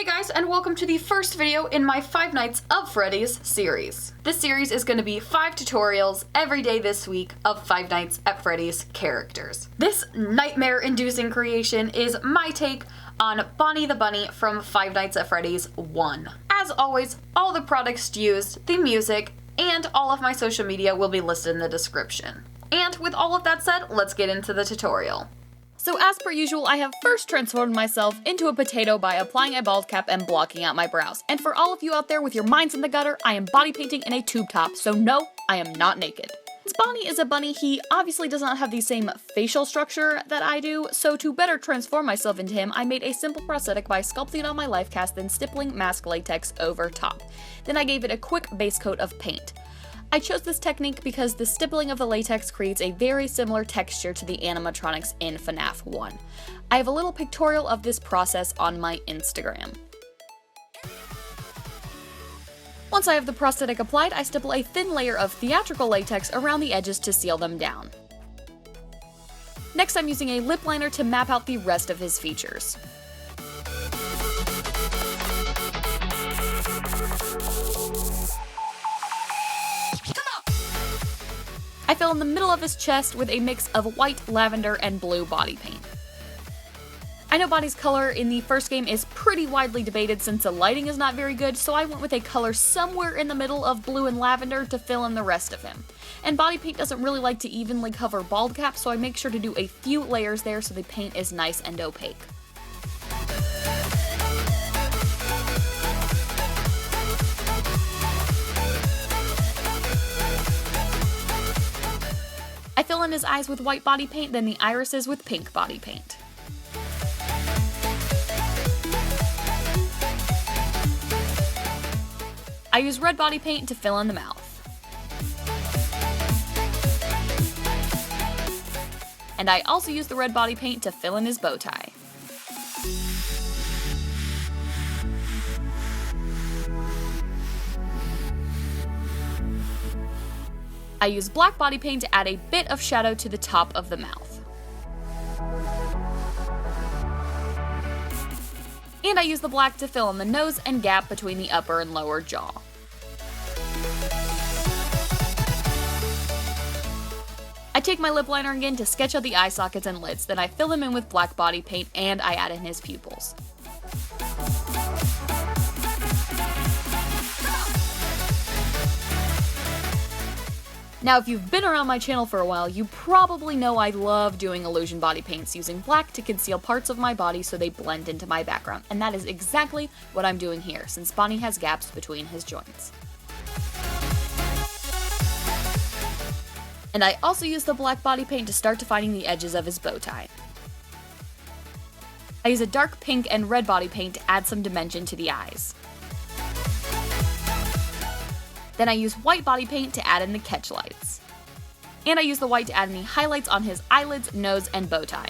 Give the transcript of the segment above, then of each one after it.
Hey guys, and welcome to the first video in my 5 Nights of Freddy's series. This series is going to be 5 tutorials every day this week of 5 Nights at Freddy's characters. This nightmare-inducing creation is my take on Bonnie the Bunny from 5 Nights at Freddy's 1. As always, all the products used, the music, and all of my social media will be listed in the description. And with all of that said, let's get into the tutorial. So as per usual, I have first transformed myself into a potato by applying a bald cap and blocking out my brows. And for all of you out there with your minds in the gutter, I am body painting in a tube top, so no, I am not naked. Since Bonnie is a bunny, he obviously does not have the same facial structure that I do, so to better transform myself into him, I made a simple prosthetic by sculpting it on my life cast, then stippling mask latex over top. Then I gave it a quick base coat of paint. I chose this technique because the stippling of the latex creates a very similar texture to the animatronics in FNAF 1. I have a little pictorial of this process on my Instagram. Once I have the prosthetic applied, I stipple a thin layer of theatrical latex around the edges to seal them down. Next, I'm using a lip liner to map out the rest of his features. I fill in the middle of his chest with a mix of white, lavender, and blue body paint. I know Bonnie's color in the first game is pretty widely debated since the lighting is not very good, so I went with a color somewhere in the middle of blue and lavender to fill in the rest of him. And body paint doesn't really like to evenly cover bald cap, so I make sure to do a few layers there so the paint is nice and opaque. I fill in his eyes with white body paint, then the irises with pink body paint. I use red body paint to fill in the mouth. And I also use the red body paint to fill in his bow tie. I use black body paint to add a bit of shadow to the top of the mouth. And I use the black to fill in the nose and gap between the upper and lower jaw. I take my lip liner again to sketch out the eye sockets and lids, then I fill them in with black body paint and I add in his pupils. Now, if you've been around my channel for a while, you probably know I love doing illusion body paints using black to conceal parts of my body so they blend into my background, and that is exactly what I'm doing here, since Bonnie has gaps between his joints. And I also use the black body paint to start defining the edges of his bow tie. I use a dark pink and red body paint to add some dimension to the eyes. Then I use white body paint to add in the catch lights. And I use the white to add in the highlights on his eyelids, nose, and bow tie.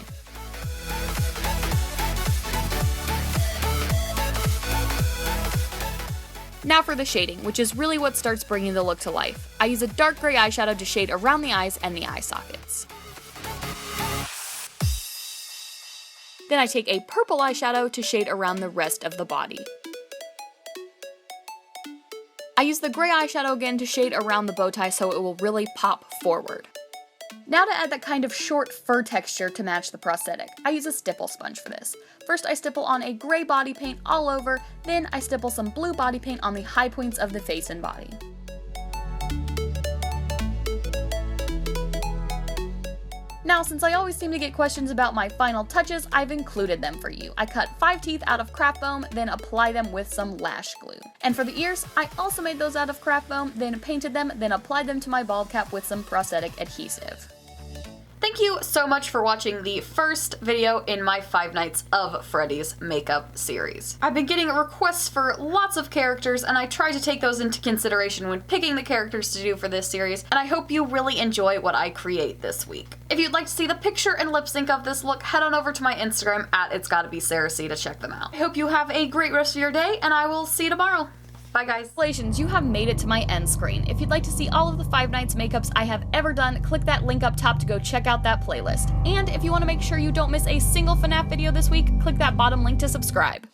Now for the shading, which is really what starts bringing the look to life. I use a dark gray eyeshadow to shade around the eyes and the eye sockets. Then I take a purple eyeshadow to shade around the rest of the body. I use the gray eyeshadow again to shade around the bow tie so it will really pop forward. Now to add that kind of short fur texture to match the prosthetic, I use a stipple sponge for this. First I stipple on a gray body paint all over, then I stipple some blue body paint on the high points of the face and body. Now, since I always seem to get questions about my final touches, I've included them for you. I cut 5 teeth out of craft foam, then apply them with some lash glue. And for the ears, I also made those out of craft foam, then painted them, then applied them to my bald cap with some prosthetic adhesive. Thank you so much for watching the first video in my 5 Nights of Freddy's makeup series. I've been getting requests for lots of characters, and I try to take those into consideration when picking the characters to do for this series, and I hope you really enjoy what I create this week. If you'd like to see the picture and lip sync of this look, head on over to my Instagram at itsgottobesarahc to check them out. I hope you have a great rest of your day, and I will see you tomorrow. Bye guys. Congratulations, you have made it to my end screen. If you'd like to see all of the 5 Nights makeups I have ever done, click that link up top to go check out that playlist. And if you want to make sure you don't miss a single FNAF video this week, click that bottom link to subscribe.